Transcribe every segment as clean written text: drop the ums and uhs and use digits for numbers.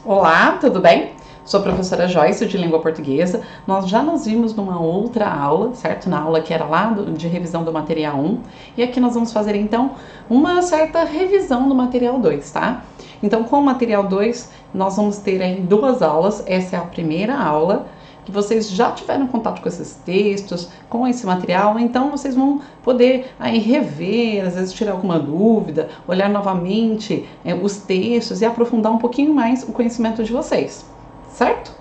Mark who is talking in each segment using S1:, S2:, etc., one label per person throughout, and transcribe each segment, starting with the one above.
S1: Olá, tudo bem? Sou a professora Joyce de Língua Portuguesa. Nós já nos vimos numa outra aula, certo? Na aula que era lá de revisão do material 1. E aqui nós vamos fazer então uma certa revisão do material 2, tá? Então com o material 2 nós vamos ter aí duas aulas. Essa é a primeira aula, que vocês já tiveram contato com esses textos, com esse material, então vocês vão poder aí rever, às vezes tirar alguma dúvida, olhar novamente os textos e aprofundar um pouquinho mais o conhecimento de vocês, certo?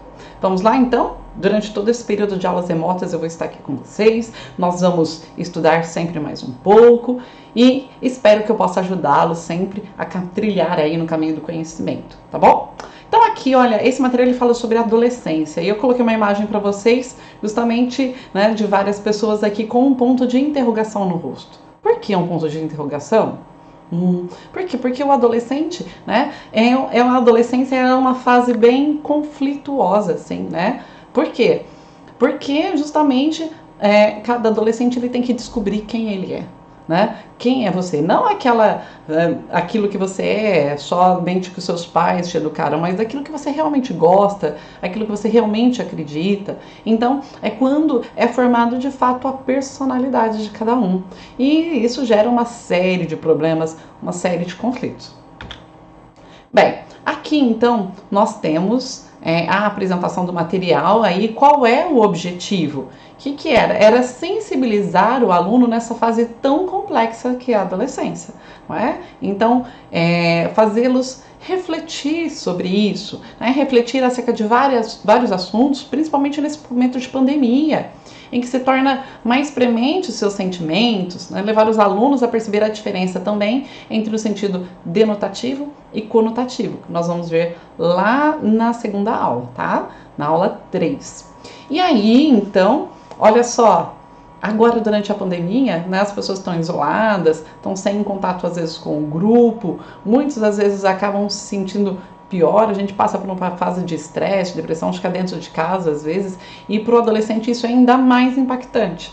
S1: Vamos lá então? Durante todo esse período de aulas remotas eu vou estar aqui com vocês, nós vamos estudar sempre mais um pouco e espero que eu possa ajudá-los sempre a trilhar aí no caminho do conhecimento, tá bom? Então aqui, olha, esse material ele fala sobre adolescência e eu coloquei uma imagem para vocês justamente, né, de várias pessoas aqui com um ponto de interrogação no rosto. Por que um ponto de interrogação? Por quê? Porque o adolescente, né, a adolescência é uma fase bem conflituosa, assim, né? Por quê? Porque justamente cada adolescente ele tem que descobrir quem ele é. Né? Quem é você? Não aquilo que você é somente que os seus pais te educaram, mas aquilo que você realmente gosta, aquilo que você realmente acredita. Então, é quando é formado de fato a personalidade de cada um. E isso gera uma série de problemas, uma série de conflitos. Bem, aqui então nós temos a apresentação do material. Aí qual é o objetivo? O que era? Era sensibilizar o aluno nessa fase tão complexa que é a adolescência, não é? Então, fazê-los refletir sobre isso, né? Refletir acerca de vários assuntos, principalmente nesse momento de pandemia, em que se torna mais premente os seus sentimentos, né? Levar os alunos a perceber a diferença também entre o sentido denotativo e conotativo, que nós vamos ver lá na segunda aula, tá? Na aula 3. E aí, então, olha só, agora durante a pandemia, né, as pessoas estão isoladas, estão sem contato às vezes com o grupo, muitas às vezes acabam se sentindo pior, a gente passa por uma fase de estresse, de depressão, fica dentro de casa às vezes, e para o adolescente isso é ainda mais impactante.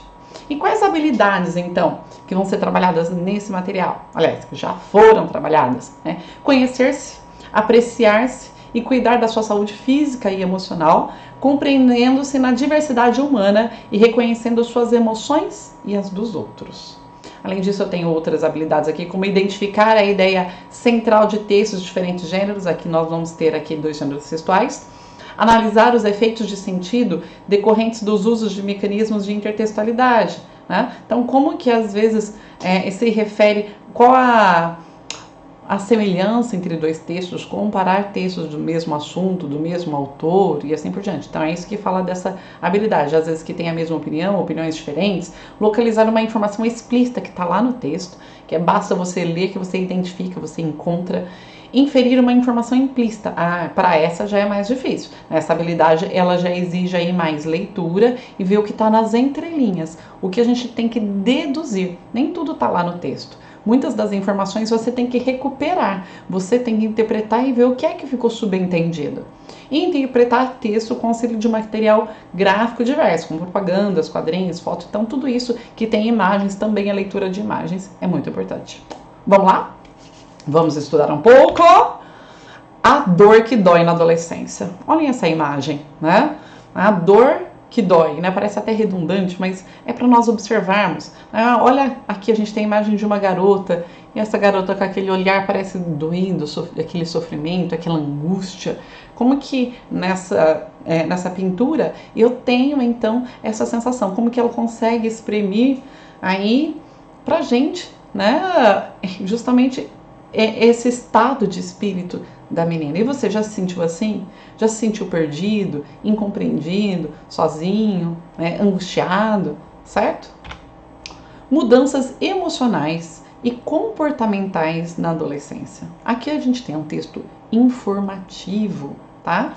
S1: E quais habilidades, então, que vão ser trabalhadas nesse material? Aliás, que já foram trabalhadas, né? Conhecer-se, apreciar-se e cuidar da sua saúde física e emocional, compreendendo-se na diversidade humana e reconhecendo suas emoções e as dos outros. Além disso, eu tenho outras habilidades aqui, como identificar a ideia central de textos de diferentes gêneros. Aqui nós vamos ter aqui 2 gêneros textuais. Analisar os efeitos de sentido decorrentes dos usos de mecanismos de intertextualidade, né? Então, como que às vezes se refere, qual a semelhança entre 2 textos, comparar textos do mesmo assunto, do mesmo autor e assim por diante. Então é isso que fala dessa habilidade, às vezes que tem a mesma opinião, opiniões diferentes, localizar uma informação explícita que está lá no texto, que basta você ler que você identifica, você encontra. Inferir uma informação implícita, para essa já é mais difícil. Essa habilidade ela já exige aí mais leitura e ver o que está nas entrelinhas, o que a gente tem que deduzir, nem tudo está lá no texto. Muitas das informações você tem que recuperar, você tem que interpretar e ver o que é que ficou subentendido. E interpretar texto com auxílio de material gráfico diverso, como propagandas, quadrinhos, fotos, então tudo isso que tem imagens, também a leitura de imagens é muito importante. Vamos lá? Vamos estudar um pouco a dor que dói na adolescência. Olhem essa imagem, né? A dor que dói, né? Parece até redundante, mas é para nós observarmos. Olha, aqui a gente tem a imagem de uma garota, e essa garota com aquele olhar parece doendo, aquele sofrimento, aquela angústia. Como que nessa pintura eu tenho então essa sensação, como que ela consegue exprimir aí pra gente, né? Justamente esse estado de espírito da menina. E você já se sentiu assim? Já se sentiu perdido, incompreendido, sozinho, né? Angustiado, certo? Mudanças emocionais e comportamentais na adolescência. Aqui a gente tem um texto informativo, tá?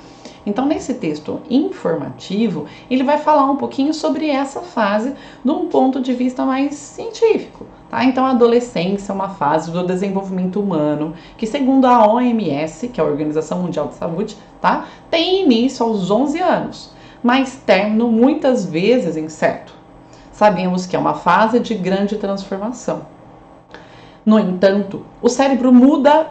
S1: Então, nesse texto informativo, ele vai falar um pouquinho sobre essa fase de um ponto de vista mais científico. Tá? Então, a adolescência é uma fase do desenvolvimento humano que, segundo a OMS, que é a Organização Mundial de Saúde, tá? Tem início aos 11 anos, mas término muitas vezes incerto. Sabemos que é uma fase de grande transformação. No entanto, o cérebro muda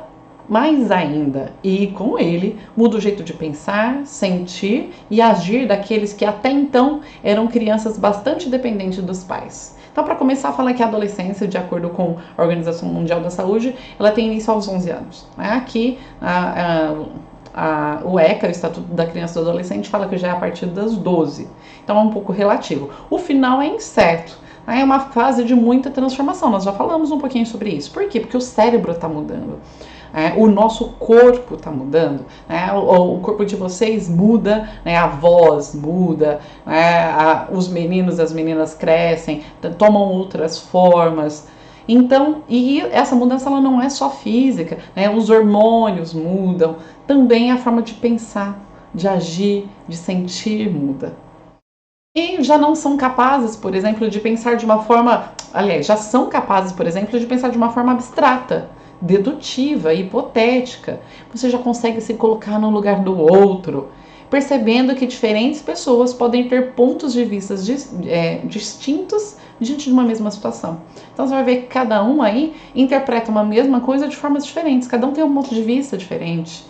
S1: mais ainda, e com ele muda o jeito de pensar, sentir e agir daqueles que até então eram crianças bastante dependentes dos pais. Então, para começar a falar que a adolescência, de acordo com a Organização Mundial da Saúde, ela tem início aos 11 anos. Aqui, o ECA, o Estatuto da Criança e do Adolescente, fala que já é a partir das 12. Então, é um pouco relativo. O final é incerto. É uma fase de muita transformação. Nós já falamos um pouquinho sobre isso. Por quê? Porque o cérebro está mudando. O nosso corpo está mudando, o corpo de vocês muda, a voz muda, os meninos e as meninas crescem, tomam outras formas. Então, e essa mudança ela não é só física, os hormônios mudam, também a forma de pensar, de agir, de sentir muda. E já não são capazes, por exemplo, de pensar de uma forma, aliás, já são capazes, por exemplo, de pensar de uma forma abstrata, dedutiva, hipotética. Você já consegue se colocar no lugar do outro, percebendo que diferentes pessoas podem ter pontos de vista distintos diante de uma mesma situação. Então você vai ver que cada um aí interpreta uma mesma coisa de formas diferentes, cada um tem um ponto de vista diferente.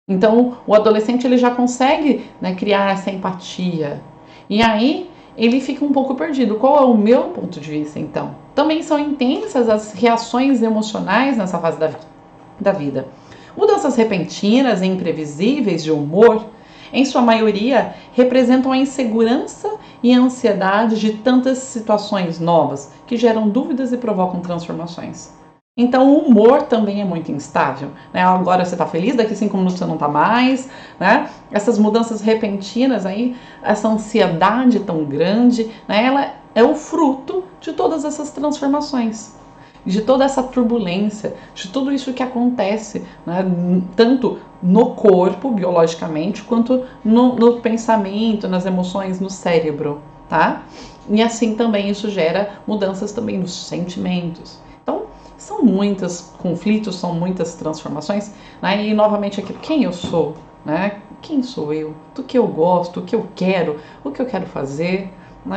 S1: Então o adolescente ele já consegue criar essa empatia. E aí ele fica um pouco perdido. Qual é o meu ponto de vista, então? Também são intensas as reações emocionais nessa fase da vida. Mudanças repentinas e imprevisíveis de humor, em sua maioria, representam a insegurança e a ansiedade de tantas situações novas que geram dúvidas e provocam transformações. Então o humor também é muito instável, Agora você está feliz, daqui 5 minutos você não está mais, Essas mudanças repentinas aí, essa ansiedade tão grande, Ela é o fruto de todas essas transformações, de toda essa turbulência, de tudo isso que acontece, tanto no corpo, biologicamente, quanto no pensamento, nas emoções, no cérebro, tá? E assim também isso gera mudanças também nos sentimentos. Então, são muitos conflitos, são muitas transformações, E novamente aqui, quem eu sou, Quem sou eu? Do que eu gosto, o que eu quero fazer,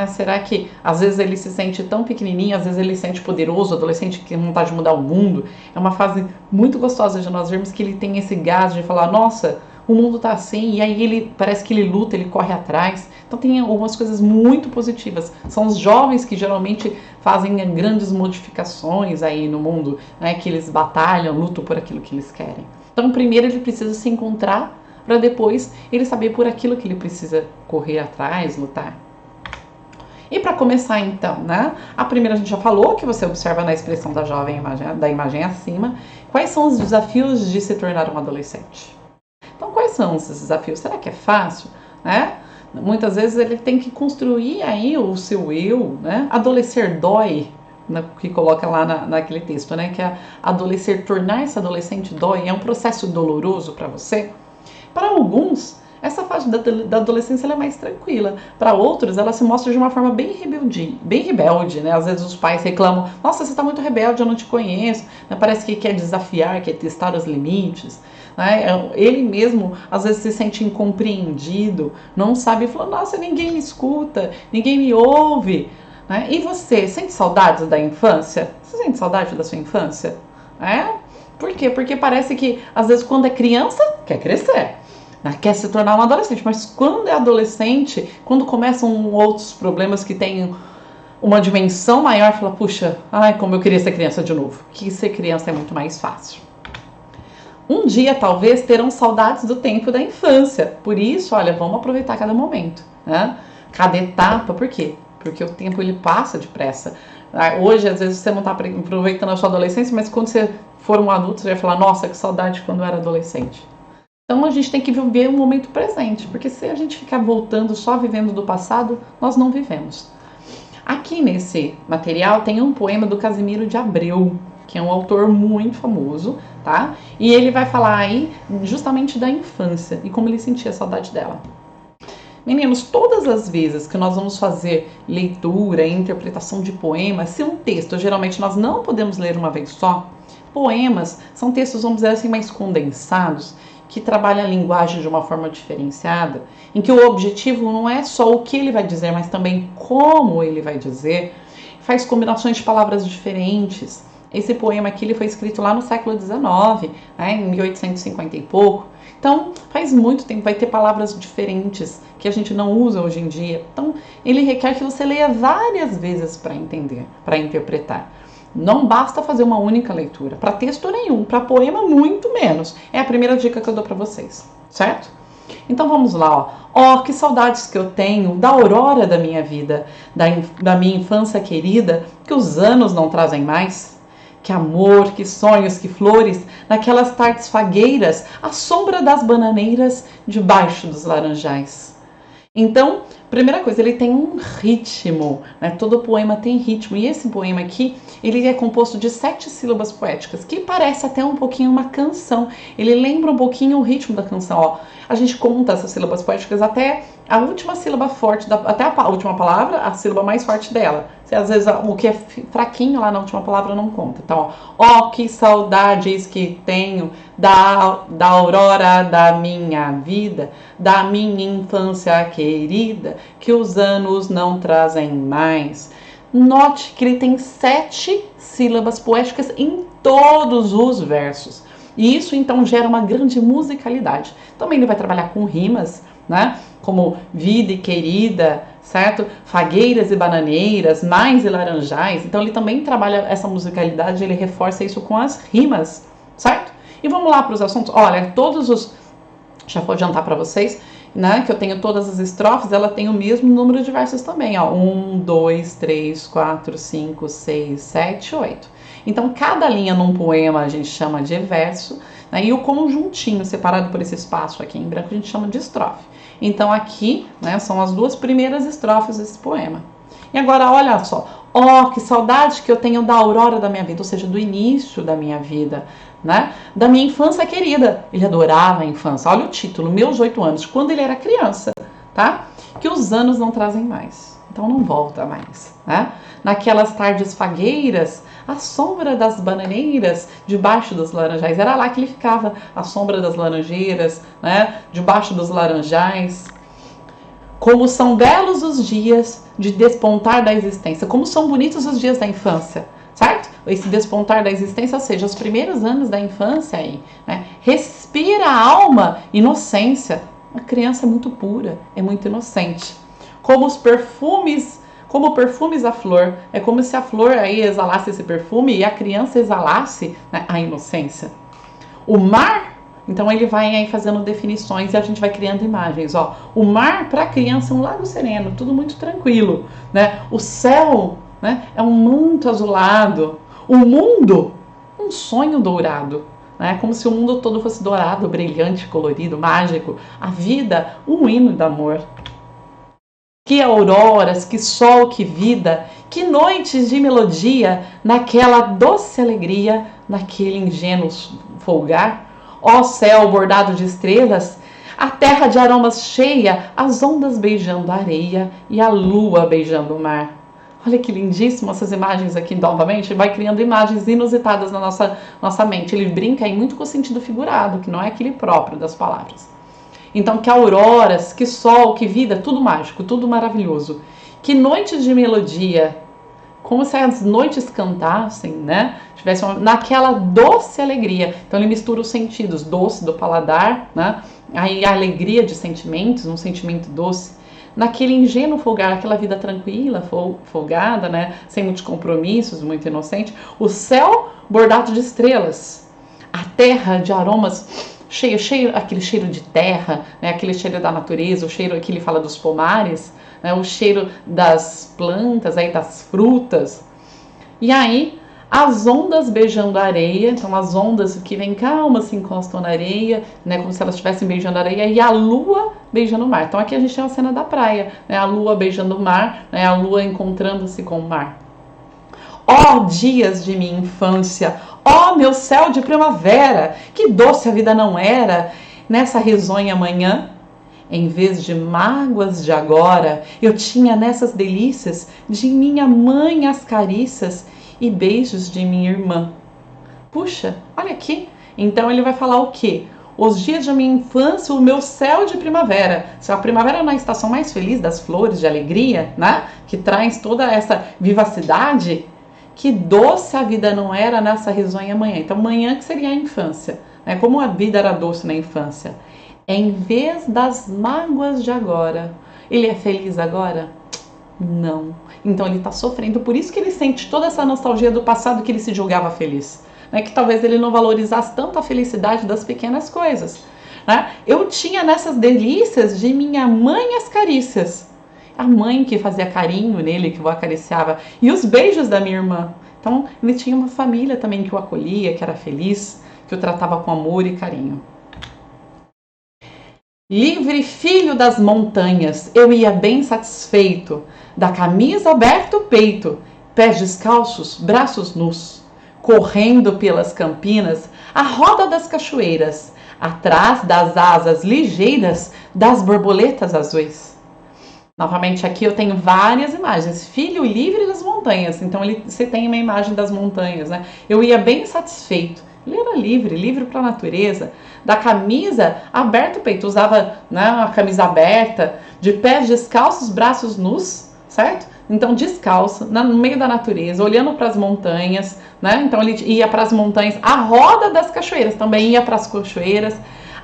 S1: Será que às vezes ele se sente tão pequenininho, às vezes ele se sente poderoso, adolescente que tem vontade de mudar o mundo? É uma fase muito gostosa de nós vermos que ele tem esse gás de falar, nossa, o mundo tá assim, e aí ele parece que ele luta, ele corre atrás. Então tem algumas coisas muito positivas. São os jovens que geralmente fazem grandes modificações aí no mundo, que eles batalham, lutam por aquilo que eles querem. Então primeiro ele precisa se encontrar para depois ele saber por aquilo que ele precisa correr atrás, lutar. E para começar então, a primeira a gente já falou, que você observa na expressão da imagem acima, quais são os desafios de se tornar um adolescente. Então quais são esses desafios? Será que é fácil? Muitas vezes ele tem que construir aí o seu eu, Adolescer dói, que coloca lá naquele texto, que adolescer, tornar-se adolescente dói, é um processo doloroso para você. Para alguns, essa fase da adolescência ela é mais tranquila. Para outros, ela se mostra de uma forma bem rebelde, Às vezes os pais reclamam, nossa, você está muito rebelde, eu não te conheço, Parece que quer desafiar, quer testar os limites, Ele mesmo, às vezes, se sente incompreendido, não sabe, fala, nossa, ninguém me escuta, ninguém me ouve, E você, sente saudades da infância? Você sente saudade da sua infância? Por quê? Porque parece que, às vezes, quando é criança, quer crescer, quer se tornar um adolescente, mas quando é adolescente, quando começam outros problemas que têm uma dimensão maior, fala, puxa, como eu queria ser criança de novo, que ser criança é muito mais fácil. Um dia, talvez, terão saudades do tempo da infância, por isso, olha, vamos aproveitar cada momento, cada etapa, por quê? Porque o tempo ele passa depressa. Hoje, às vezes, você não está aproveitando a sua adolescência, mas quando você for um adulto, você vai falar, nossa, que saudade quando eu era adolescente. Então a gente tem que viver o momento presente, porque se a gente ficar voltando só vivendo do passado, nós não vivemos. Aqui nesse material tem um poema do Casimiro de Abreu, que é um autor muito famoso, tá? E ele vai falar aí justamente da infância e como ele sentia saudade dela. Meninos, todas as vezes que nós vamos fazer leitura e interpretação de poemas, se um texto, geralmente nós não podemos ler uma vez só, poemas são textos, vamos dizer assim, mais condensados, que trabalha a linguagem de uma forma diferenciada, em que o objetivo não é só o que ele vai dizer, mas também como ele vai dizer, faz combinações de palavras diferentes, Esse poema aqui ele foi escrito lá no século XIX, né, em 1850 e pouco. Então, faz muito tempo, vai ter palavras diferentes que a gente não usa hoje em dia. Então, ele requer que você leia várias vezes para entender, para interpretar. Não basta fazer uma única leitura, para texto nenhum, para poema muito menos. É a primeira dica que eu dou para vocês, certo? Então vamos lá, ó. Que saudades que eu tenho da aurora da minha vida, da minha infância querida, que os anos não trazem mais. Que amor, que sonhos, que flores, naquelas tardes fagueiras, à sombra das bananeiras, debaixo dos laranjais. Então, primeira coisa, ele tem um ritmo, né? Todo poema tem ritmo, e esse poema aqui, ele é composto de 7 sílabas poéticas, que parece até um pouquinho uma canção, ele lembra um pouquinho o ritmo da canção, ó. A gente conta essas sílabas poéticas até a última sílaba forte, até a última palavra, a sílaba mais forte dela. Às vezes o que é fraquinho lá na última palavra não conta. Então, ó, que saudades que tenho da aurora da minha vida, da minha infância querida, que os anos não trazem mais. Note que ele tem 7 sílabas poéticas em todos os versos. E isso então gera uma grande musicalidade. Também ele vai trabalhar com rimas, né? Como vida e querida, certo? Fagueiras e bananeiras, mais e laranjais. Então ele também trabalha essa musicalidade, ele reforça isso com as rimas, certo? E vamos lá para os assuntos. Olha, já vou adiantar para vocês, né, que eu tenho todas as estrofes, ela tem o mesmo número de versos também, ó. 1, 2, 3, 4, 5, 6, 7, 8. Então, cada linha num poema a gente chama de verso, né, e o conjuntinho separado por esse espaço aqui em branco a gente chama de estrofe. Então, aqui, né, são as 2 primeiras estrofes desse poema. E agora, olha só. Ó, que saudade que eu tenho da aurora da minha vida, ou seja, do início da minha vida, né? Da minha infância querida. Ele adorava a infância. Olha o título, meus 8 anos, quando ele era criança, tá? Que os anos não trazem mais. Então não volta mais, né? Naquelas tardes fagueiras, à sombra das bananeiras, debaixo dos laranjais. Era lá que ele ficava, à sombra das laranjeiras, né? Debaixo dos laranjais. Como são belos os dias de despontar da existência, como são bonitos os dias da infância, certo? Esse despontar da existência, ou seja, os primeiros anos da infância aí, né? Respira a alma, inocência. A criança é muito pura, é muito inocente. Como perfumes a flor, é como se a flor aí exalasse esse perfume e a criança exalasse, né, a inocência. O mar, então ele vai aí fazendo definições e a gente vai criando imagens, ó. O mar para a criança é um lago sereno, tudo muito tranquilo, né? O céu, né, é um manto azulado. O mundo, um sonho dourado, né? Como se o mundo todo fosse dourado, brilhante, colorido, mágico. A vida, um hino de amor. Que auroras, que sol, que vida, que noites de melodia, naquela doce alegria, naquele ingênuo folgar. Ó céu bordado de estrelas, a terra de aromas cheia, as ondas beijando a areia e a lua beijando o mar. Olha que lindíssimo essas imagens aqui novamente, vai criando imagens inusitadas na nossa mente. Ele brinca aí muito com o sentido figurado, que não é aquele próprio das palavras. Então, que auroras, que sol, que vida, tudo mágico, tudo maravilhoso. Que noites de melodia, como se as noites cantassem, né? Tivesse naquela doce alegria. Então ele mistura os sentidos, doce do paladar, né? Aí a alegria de sentimentos, um sentimento doce. Naquele ingênuo folgar, aquela vida tranquila, folgada, né? Sem muitos compromissos, muito inocente. O céu bordado de estrelas. A terra de aromas cheio, aquele cheiro de terra, né? Aquele cheiro da natureza, o cheiro que ele fala dos pomares, né? O cheiro das plantas, aí das frutas. E aí, as ondas beijando a areia, então as ondas que vêm calmas se encostam na areia, né? Como se elas estivessem beijando a areia, e a lua beijando o mar. Então aqui a gente tem uma cena da praia, né? A lua beijando o mar, né? A lua encontrando-se com o mar. Ó dias de minha infância, ó meu céu de primavera, que doce a vida não era nessa risonha manhã. Em vez de mágoas de agora, eu tinha nessas delícias de minha mãe as carícias e beijos de minha irmã. Puxa, olha aqui. Então ele vai falar o quê? Os dias da minha infância, o meu céu de primavera. Se a primavera é a estação mais feliz das flores, de alegria, né? Que traz toda essa vivacidade. que doce a vida não era nessa risonha manhã. Então, manhã que seria a infância, né? Como a vida era doce na infância. Em vez das mágoas de agora, ele é feliz agora? Não. Então ele está sofrendo, por isso que ele sente toda essa nostalgia do passado que ele se julgava feliz. Né? Que talvez ele não valorizasse tanto a felicidade das pequenas coisas. Né? Eu tinha nessas delícias de minha mãe as carícias. A mãe que fazia carinho nele, que o acariciava. E os beijos da minha irmã. Então ele tinha uma família também que o acolhia, que era feliz, que o tratava com amor e carinho. Livre filho das montanhas, eu ia bem satisfeito, da camisa aberta o peito, pés descalços, braços nus, correndo pelas campinas, à roda das cachoeiras, atrás das asas ligeiras das borboletas azuis. Novamente aqui eu tenho várias imagens, filho livre das montanhas, então você tem uma imagem das montanhas, né? Eu ia bem satisfeito, ele era livre para a natureza, da camisa aberta o peito, usava, né, a camisa aberta, de pés descalços, braços nus, certo? Então descalço, no meio da natureza, olhando para as montanhas, né? Então ele ia para as montanhas, a roda das cachoeiras, também ia para as cachoeiras,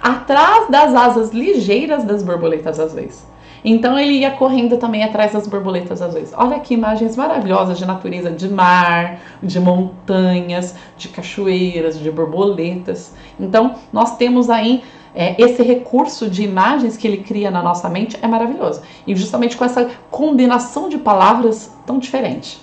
S1: atrás das asas ligeiras das borboletas azuis. Então ele ia correndo também atrás das borboletas azuis. Olha que imagens maravilhosas de natureza, de mar, de montanhas, de cachoeiras, de borboletas. Então nós temos aí esse recurso de imagens que ele cria na nossa mente é maravilhoso. E justamente com essa combinação de palavras tão diferente.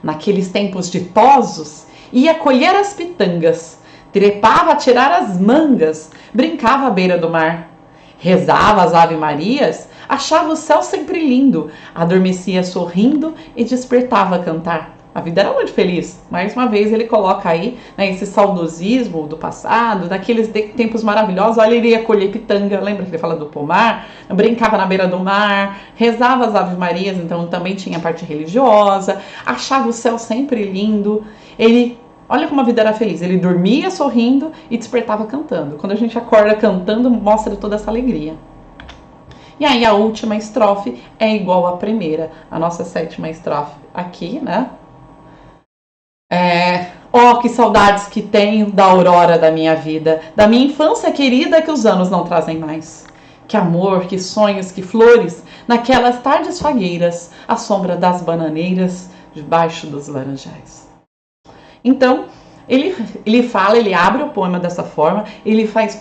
S1: Naqueles tempos ditosos, ia colher as pitangas, trepava a tirar as mangas, brincava à beira do mar. Rezava as ave-marias, achava o céu sempre lindo, adormecia sorrindo e despertava a cantar. A vida era muito feliz. Mais uma vez ele coloca aí, né, esse saudosismo do passado, daqueles tempos maravilhosos. Olha, ele ia colher pitanga, lembra que ele fala do pomar? Brincava na beira do mar, rezava as ave-marias, então também tinha a parte religiosa, achava o céu sempre lindo. Olha como a vida era feliz, ele dormia sorrindo e despertava cantando. Quando a gente acorda cantando, mostra toda essa alegria. E aí a última estrofe é igual à primeira, a nossa sétima estrofe aqui, né? Oh, que saudades que tenho da aurora da minha vida, da minha infância querida que os anos não trazem mais. Que amor, que sonhos, que flores, naquelas tardes fagueiras, à sombra das bananeiras, debaixo dos laranjais. Então, ele fala, ele abre o poema dessa forma, ele faz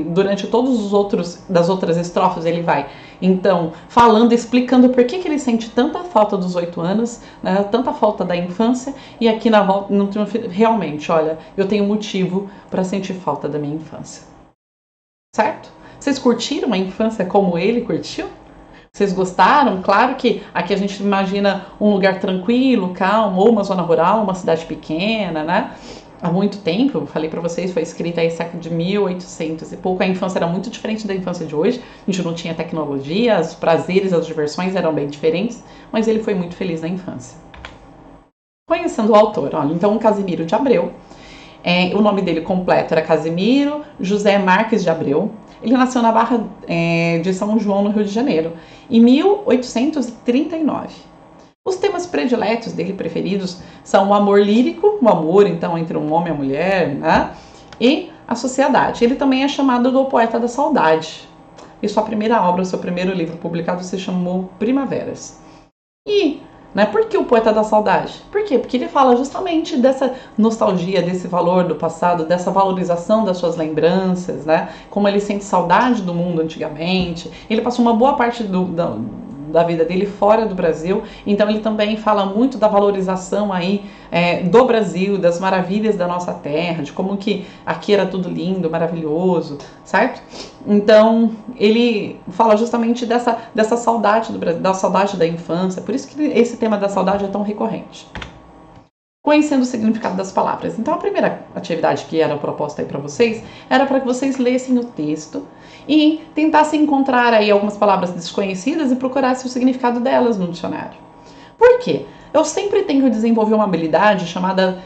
S1: durante todos os outras estrofes, ele vai, então, falando, explicando por que ele sente tanta falta dos 8 anos, né, tanta falta da infância, e aqui na volta, realmente, olha, eu tenho motivo para sentir falta da minha infância. Certo? Vocês curtiram a infância como ele curtiu? Vocês gostaram? Claro que aqui a gente imagina um lugar tranquilo, calmo, ou uma zona rural, uma cidade pequena, né? Há muito tempo, eu falei para vocês, foi escrita aí século de 1800 e pouco. A infância era muito diferente da infância de hoje. A gente não tinha tecnologia, os prazeres, as diversões eram bem diferentes, mas ele foi muito feliz na infância. Conhecendo o autor, olha, então o Casimiro de Abreu, o nome dele completo era Casimiro José Marques de Abreu. Ele nasceu na Barra de São João, no Rio de Janeiro, em 1839. Os temas prediletos dele, preferidos, são o amor lírico, o amor, então, entre um homem e uma mulher, né? E a sociedade. Ele também é chamado do poeta da saudade. E sua primeira obra, seu primeiro livro publicado, se chamou Primaveras. E por que o poeta da saudade? Por quê? Porque ele fala justamente dessa nostalgia, desse valor do passado, dessa valorização das suas lembranças, né? Como ele sente saudade do mundo antigamente. Ele passou uma boa parte da vida dele fora do Brasil, então ele também fala muito da valorização aí do Brasil, das maravilhas da nossa terra, de como que aqui era tudo lindo, maravilhoso, certo? Então ele fala justamente dessa saudade do Brasil, da saudade da infância, por isso que esse tema da saudade é tão recorrente. Conhecendo o significado das palavras. Então a primeira atividade que era proposta aí para vocês era para que vocês lessem o texto e tentassem encontrar aí algumas palavras desconhecidas e procurassem o significado delas no dicionário. Por quê? Eu sempre tenho que desenvolver uma habilidade chamada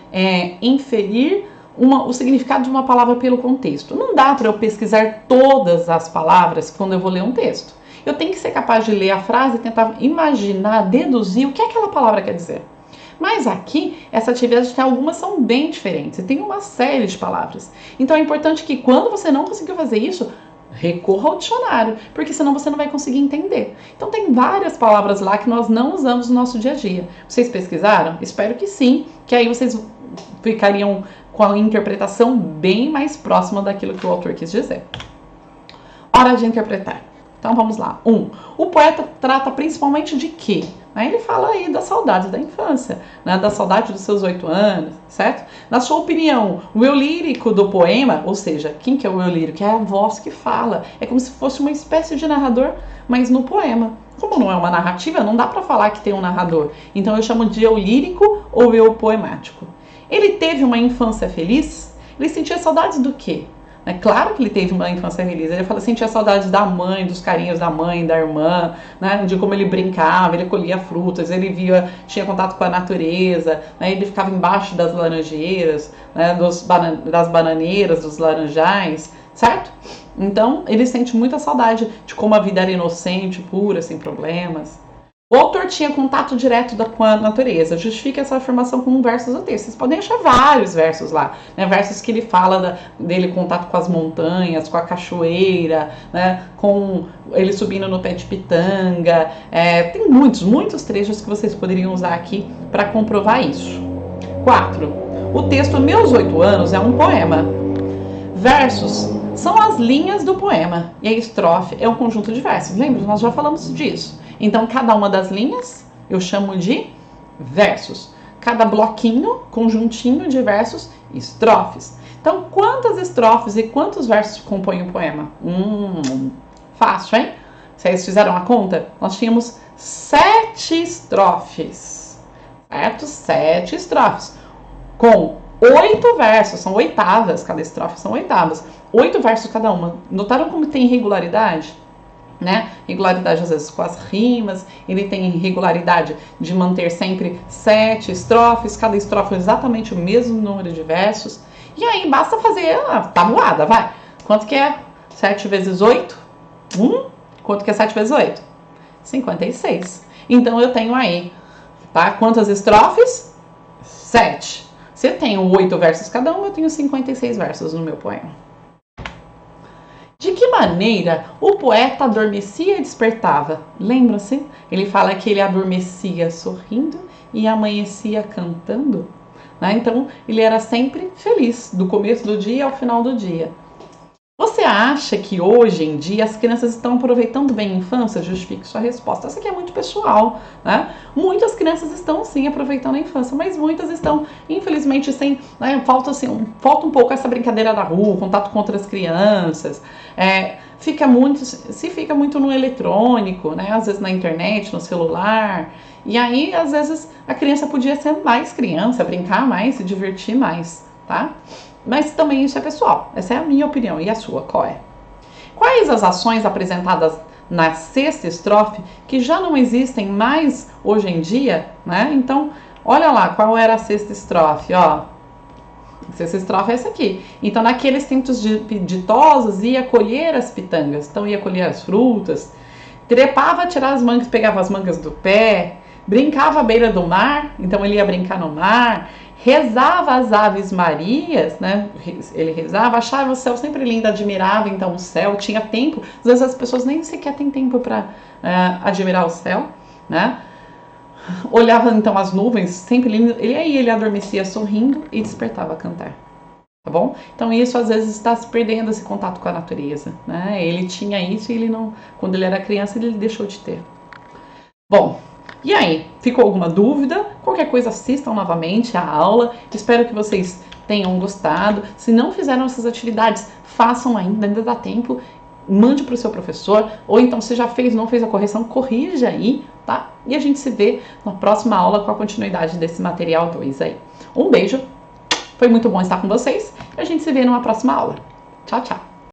S1: inferir o significado de uma palavra pelo contexto. Não dá para eu pesquisar todas as palavras quando eu vou ler um texto. Eu tenho que ser capaz de ler a frase e tentar imaginar, deduzir o que aquela palavra quer dizer. Mas aqui, essa atividade tem algumas são bem diferentes, e tem uma série de palavras. Então é importante que quando você não conseguiu fazer isso, recorra ao dicionário, porque senão você não vai conseguir entender. Então tem várias palavras lá que nós não usamos no nosso dia a dia. Vocês pesquisaram? Espero que sim, que aí vocês ficariam com a interpretação bem mais próxima daquilo que o autor quis dizer. Hora de interpretar. Então vamos lá. 1. O poeta trata principalmente de quê? Ele fala aí das saudades da infância, né? Da saudade dos seus 8 anos, certo? Na sua opinião, o eu lírico do poema, ou seja, quem que é o eu lírico? É a voz que fala. É como se fosse uma espécie de narrador, mas no poema. Como não é uma narrativa, não dá para falar que tem um narrador. Então eu chamo de eu lírico ou eu poemático. Ele teve uma infância feliz? Ele sentia saudades do quê? É claro que ele teve uma infância feliz. Ele fala, sentia saudades da mãe, dos carinhos da mãe, da irmã, né? De como ele brincava, ele colhia frutas, ele tinha contato com a natureza, né? Ele ficava embaixo das laranjeiras, né? Das bananeiras, dos laranjais, certo? Então, ele sente muita saudade de como a vida era inocente, pura, sem problemas. O autor tinha contato direto com a natureza. Justifica essa afirmação com versos do texto. Vocês podem achar vários versos lá, né? Versos que ele fala dele contato com as montanhas, com a cachoeira, né? Com ele subindo no pé de pitanga. Tem muitos trechos que vocês poderiam usar aqui para comprovar isso. 4. O texto Meus 8 Anos é um poema. Versos são as linhas do poema e a estrofe é um conjunto de versos. Lembra? Nós já falamos disso. Então, cada uma das linhas eu chamo de versos. Cada bloquinho, conjuntinho de versos, estrofes. Então, quantas estrofes e quantos versos compõem o poema? Fácil, hein? Vocês fizeram a conta? Nós tínhamos 7 estrofes, certo? 7 estrofes. Com 8 versos, são oitavas, cada estrofe são oitavas. 8 versos cada uma. Notaram como tem irregularidade? Né? Regularidade às vezes com as rimas, ele tem regularidade de manter sempre 7 estrofes, cada estrofe exatamente o mesmo número de versos. E aí basta fazer a tabuada, vai. Quanto que é 7 vezes 8? Quanto que é 7 vezes 8? 56. Então eu tenho aí, tá? Quantas estrofes? 7. Se eu tenho 8 versos cada uma, eu tenho 56 versos no meu poema. De que maneira o poeta adormecia e despertava? Lembra-se? Ele fala que ele adormecia sorrindo e amanhecia cantando. Né? Então, ele era sempre feliz, do começo do dia ao final do dia. Você acha que hoje em dia as crianças estão aproveitando bem a infância? Justifique sua resposta. Essa aqui é muito pessoal, né? Muitas crianças estão sim aproveitando a infância, mas muitas estão, infelizmente, sem, né? Falta um pouco essa brincadeira da rua, contato com outras crianças. Fica muito no eletrônico, né? Às vezes na internet, no celular. E aí, às vezes, a criança podia ser mais criança, brincar mais, se divertir mais, tá? Mas também isso é pessoal. Essa é a minha opinião. E a sua, qual é? Quais as ações apresentadas na 6ª estrofe que já não existem mais hoje em dia, né? Então, olha lá, qual era a 6ª estrofe, ó. A 6ª estrofe é essa aqui. Então, naqueles tempos ditosos, ia colher as pitangas. Então, ia colher as frutas. Trepava, tirar as mangas, pegava as mangas do pé. Brincava à beira do mar. Então, ele ia brincar no mar. Rezava as Aves Marias, né? Ele rezava, achava o céu sempre lindo, admirava então o céu, tinha tempo. Às vezes as pessoas nem sequer têm tempo para admirar o céu, né? Olhava então as nuvens, sempre lindo. E aí ele adormecia sorrindo e despertava a cantar. Tá bom? Então isso às vezes está se perdendo, esse contato com a natureza, né? Ele tinha isso e ele não, quando ele era criança, ele deixou de ter. Bom, e aí, ficou alguma dúvida? Qualquer coisa, assistam novamente a aula. Espero que vocês tenham gostado. Se não fizeram essas atividades, façam ainda dá tempo. Mande para o seu professor. Ou então, se já fez, não fez a correção, corrija aí, tá? E a gente se vê na próxima aula com a continuidade desse material 2 aí. Um beijo. Foi muito bom estar com vocês. E a gente se vê numa próxima aula. Tchau, tchau.